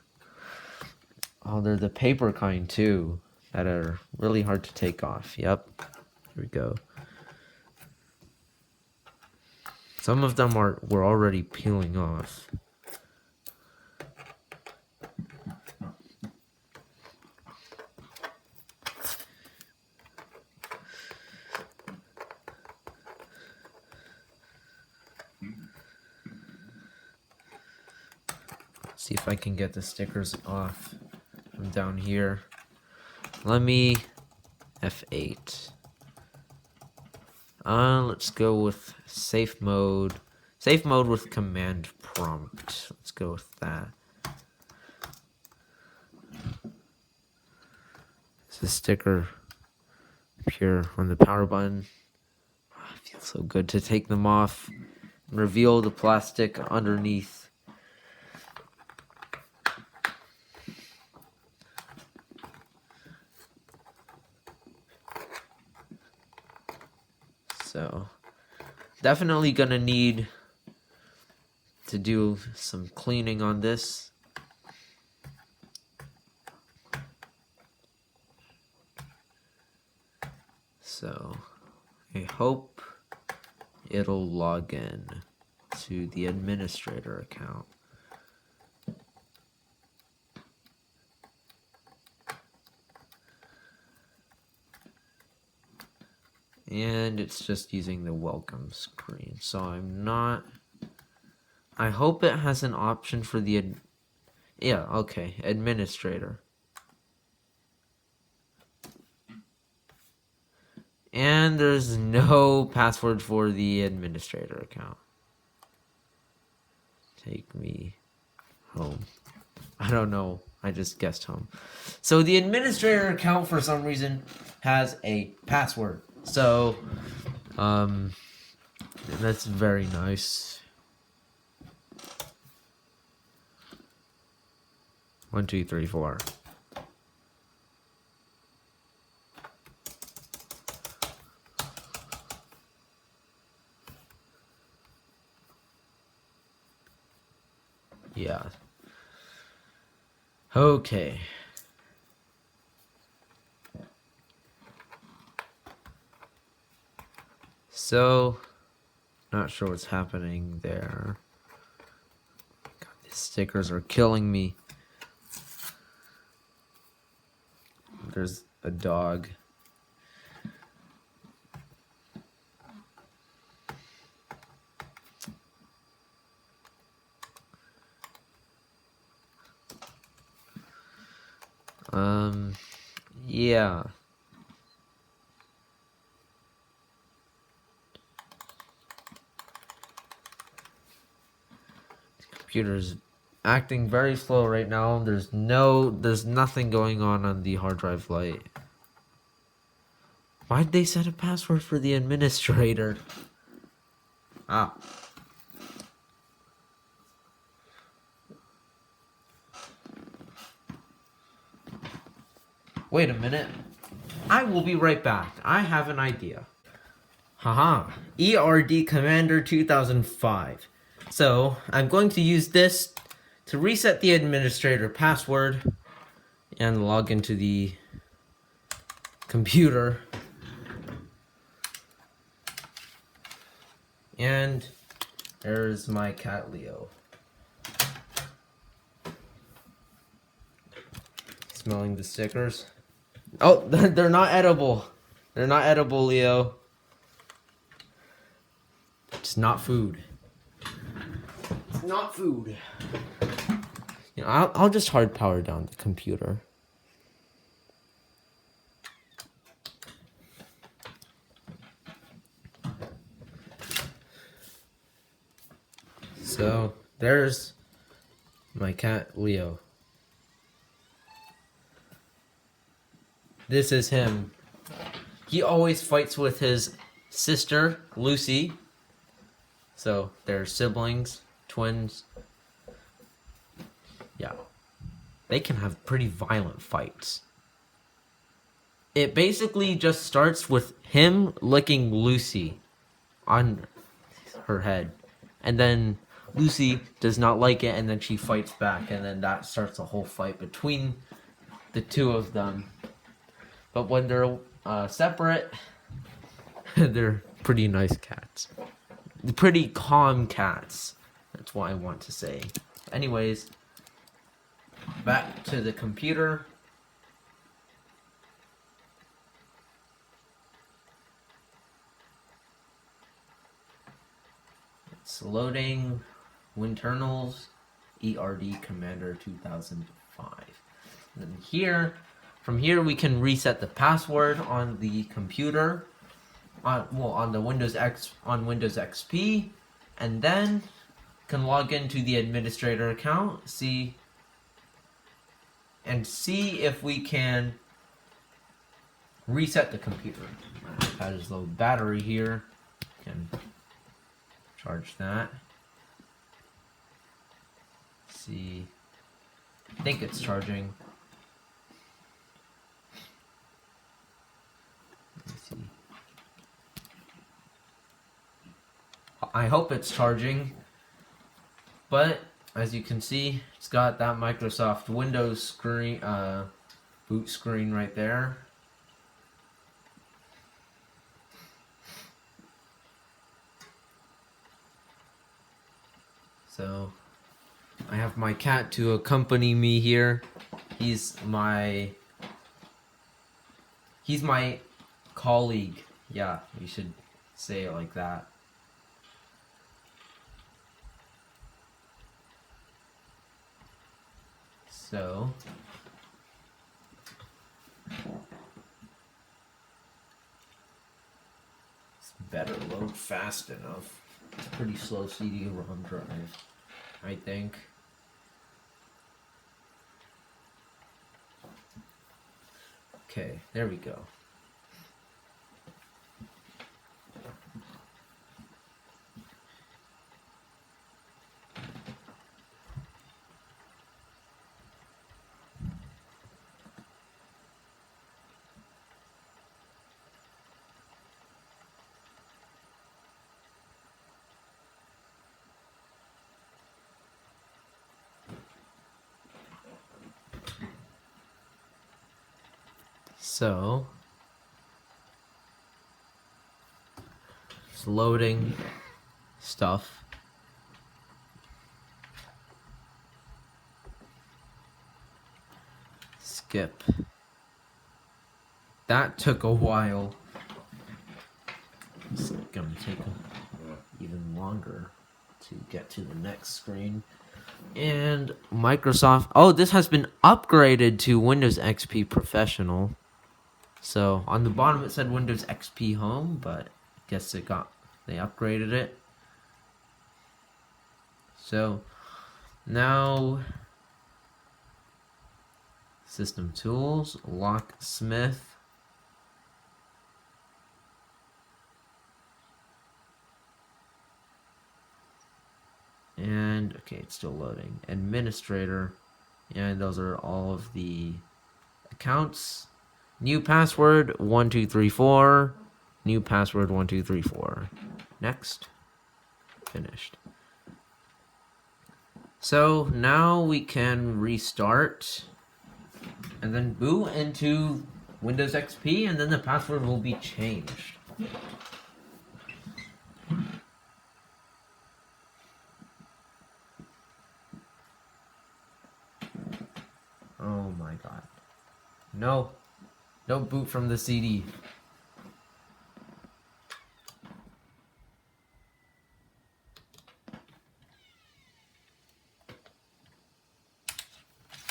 A: Oh, they're the paper kind too, that are really hard to take off. Yep. Here we go. Some of them were already peeling off. See if I can get the stickers off from down here. Let me F8. Let's go with safe mode. Safe mode with command prompt. Let's go with that. There's a sticker up here on the power button. Oh, it feels so good to take them off and reveal the plastic underneath. definitely gonna need to do some cleaning on this. So I hope it'll log in to the administrator account. And it's just using the welcome screen. So I hope it has an option for the administrator. And there's no password for the administrator account. Take me home. I don't know. I just guessed home. So the administrator account, for some reason, has a password. So, that's very nice. 1, 2, 3, 4. Yeah. Okay. So, not sure what's happening there. God, these stickers are killing me. There's a dog. Yeah. Computer's acting very slow right now. There's nothing going on the hard drive light. Why'd they set a password for the administrator? Ah. Wait a minute. I will be right back. I have an idea. Haha. ERD Commander 2005. So, I'm going to use this to reset the administrator password and log into the computer. And there's my cat Leo. Smelling the stickers. Oh, they're not edible. They're not edible, Leo. It's not food. It's not food. You know, I'll just hard power down the computer. So, there's my cat, Leo. This is him. He always fights with his sister, Lucy. So, they're siblings, twins. Yeah. They can have pretty violent fights. It basically just starts with him licking Lucy on her head. And then Lucy does not like it, and then she fights back, and then that starts a whole fight between the two of them. But when they're separate, they're pretty nice cats. Pretty calm cats. That's what I want to say. Anyways, back to the computer. It's loading Winternals ERD Commander 2005. And then from here we can reset the password on the computer, on the Windows XP, and then can log into the administrator account, see if we can reset the computer. My iPad is low battery here. Can charge that. See, I think it's charging. Let me see. I hope it's charging. But as you can see, it's got that Microsoft Windows screen, boot screen right there. So I have my cat to accompany me here. He's my colleague. Yeah, you should say it like that. So it's better load fast enough. It's a pretty slow CD-ROM drive, I think. Okay, there we go. So it's loading stuff. Skip. That took a while. It's gonna take even longer to get to the next screen. And Microsoft, oh, this has been upgraded to Windows XP Professional. So on the bottom it said Windows XP Home, but I guess they upgraded it. So now System Tools, Locksmith. And okay, it's still loading. Administrator, and those are all of the accounts. New password 1234. New password 1234. Next. Finished. So now we can restart and then boot into Windows XP, and then the password will be changed. Oh my god. No. Don't boot from the CD.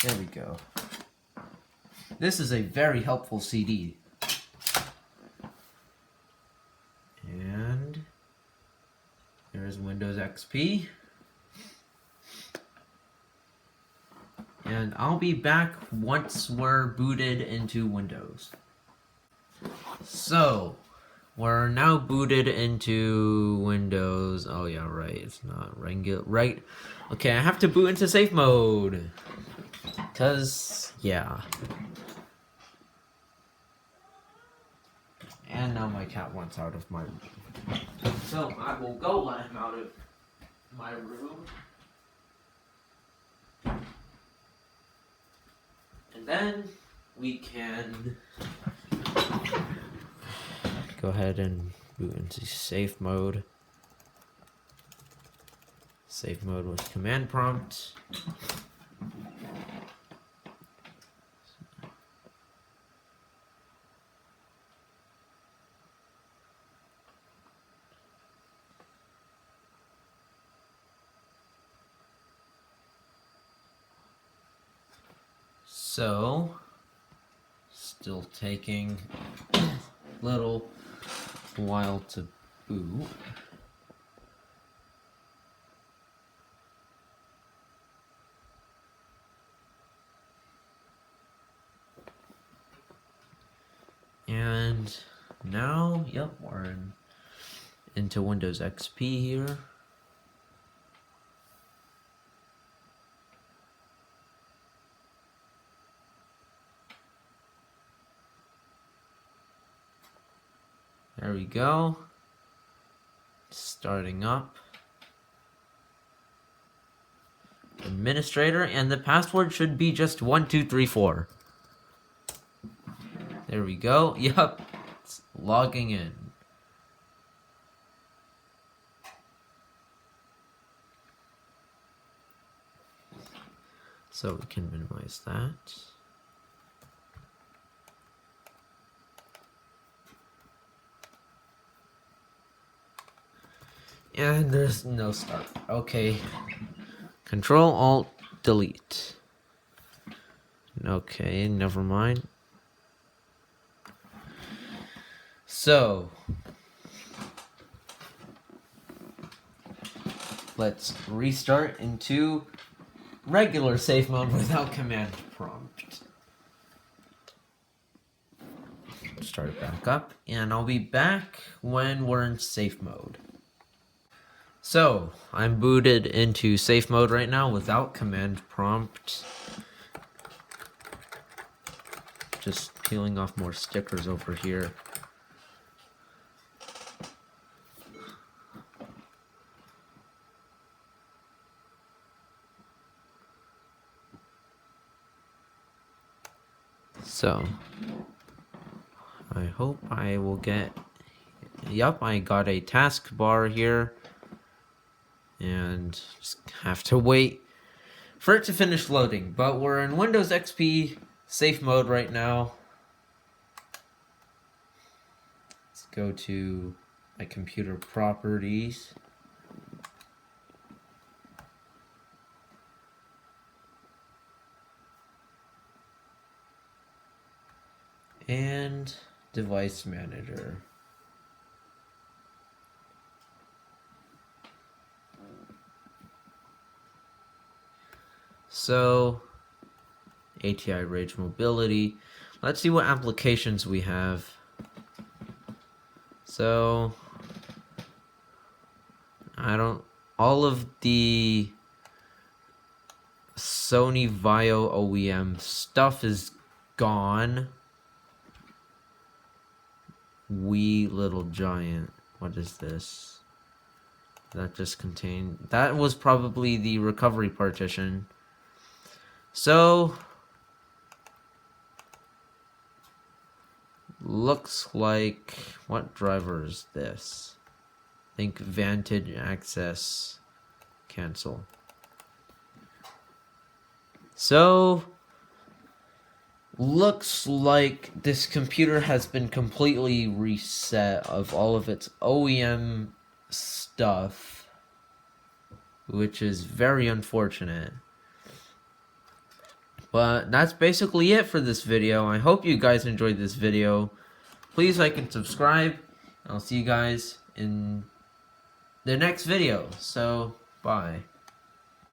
A: There we go. This is a very helpful CD. And there's Windows XP. And I'll be back once we're booted into Windows. So, we're now booted into Windows. Oh yeah, right. It's not regular. Right. Okay, I have to boot into safe mode. Because, yeah. And now my cat wants out of my room. So, I will go let him out of my room. And then we can go ahead and boot into safe mode. Safe mode with command prompt. So, still taking a little while to boot. And now, yep, we're into Windows XP here. There we go. Starting up. Administrator, and the password should be just 1234. There we go. Yup. It's logging in. So we can minimize that. And there's no start. Okay. Control Alt Delete. Okay, never mind. So let's restart into regular safe mode without command prompt. Start it back up, and I'll be back when we're in safe mode. So, I'm booted into safe mode right now without command prompt. Just peeling off more stickers over here. So, I hope I will get... Yup, I got a taskbar here. And just have to wait for it to finish loading. But we're in Windows XP safe mode right now. Let's go to my computer properties. And device manager. So, ATI Rage Mobility. Let's see what applications we have. So, all of the Sony Vaio OEM stuff is gone. Wee Little Giant. What is this? That just contained... That was probably the recovery partition. So, looks like, what driver is this? I think Vantage Access, cancel. So, looks like this computer has been completely reset of all of its OEM stuff, which is very unfortunate. But that's basically it for this video. I hope you guys enjoyed this video. Please like and subscribe. I'll see you guys in the next video. So, bye.